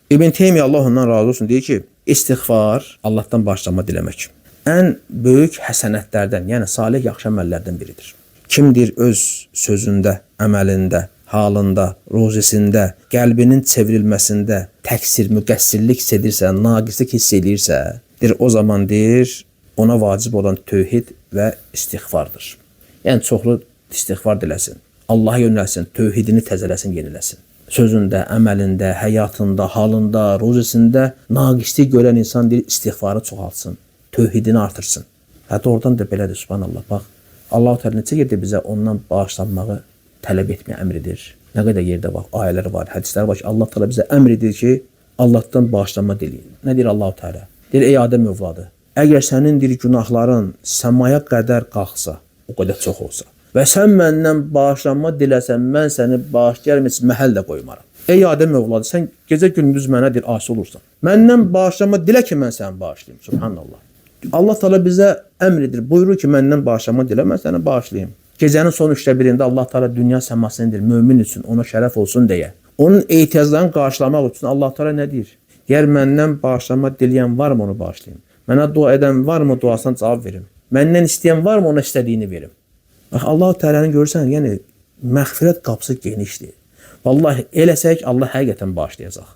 İbn Teymiyyə Allah ondan razı olsun deyir ki, istiğfar Allahdan bağışlanma diləmək ən böyük həsənətlərdən, yəni salih yaxşı əməllərdən biridir. Kimdir öz sözündə, əməlində, halında, ruzisində, qəlbinin çevrilməsində təqsir, müqəssirlik hiss edirsə, naqislik hiss edirsə, o zaman ona vacib olan tövhid və istiğfardır. Yəni çoxlu istiğfar diləsin. Allaha yönəlsin, tövhidini təzələsin, yeniləsin. Sözündə, əməlində, həyatında, halında, ruzisində naqislik görən insan istiğfarı çoxaltsın, tövhidini artırsın. Hətta oradan da belədir, subhanallah. Bax, Allah-u Teala necə yerdə bizə ondan bağışlanmağı tələb etməyə əmr edir. Nə qədər yerdə bax, ayələr var, hədislər var ki, Allah Teala bizə əmr edir ki, Allahdan bağışlanma diləyin. Nə deyir Allah-u Teala? Deyir, ey Adəm övladı, əgər sənin günahların səmaya qədər qalxsa, o qədər çox olsa və sən məndən bağışlanma diləsən, mən səni bağışlayarım, heç məhəl də qoymaram. Ey Adəm övladı, sən gecə gündüz mənə asi olursan. Məndən bağışlanma dilə ki, mən səni bağışlayayım. Subhanallah. Allah Teala bizə əmr edir, buyurur ki, məndən bağışlanma dilə, mən səni bağışlayayım. Gecənin son 3/1-də Allah Teala dünya səmasını indir, mömin üçün, ona şərəf olsun deyə. Onun ehtiyaclarını qarşılamaq üçün Allah Teala nə deyir? Deyər, məndən bağışlanma diləyən varmı, onu bağışlayayım. Mənə dua edən varmı, duasına cavab verim. Məndən istəyən varmı, ona istədiyini verim. Bax, Allah Teala'nı görürsən, yəni məğfirət qapısı genişdir. Vallahi eləsək, Allah həqiqətən bağışlayacaq.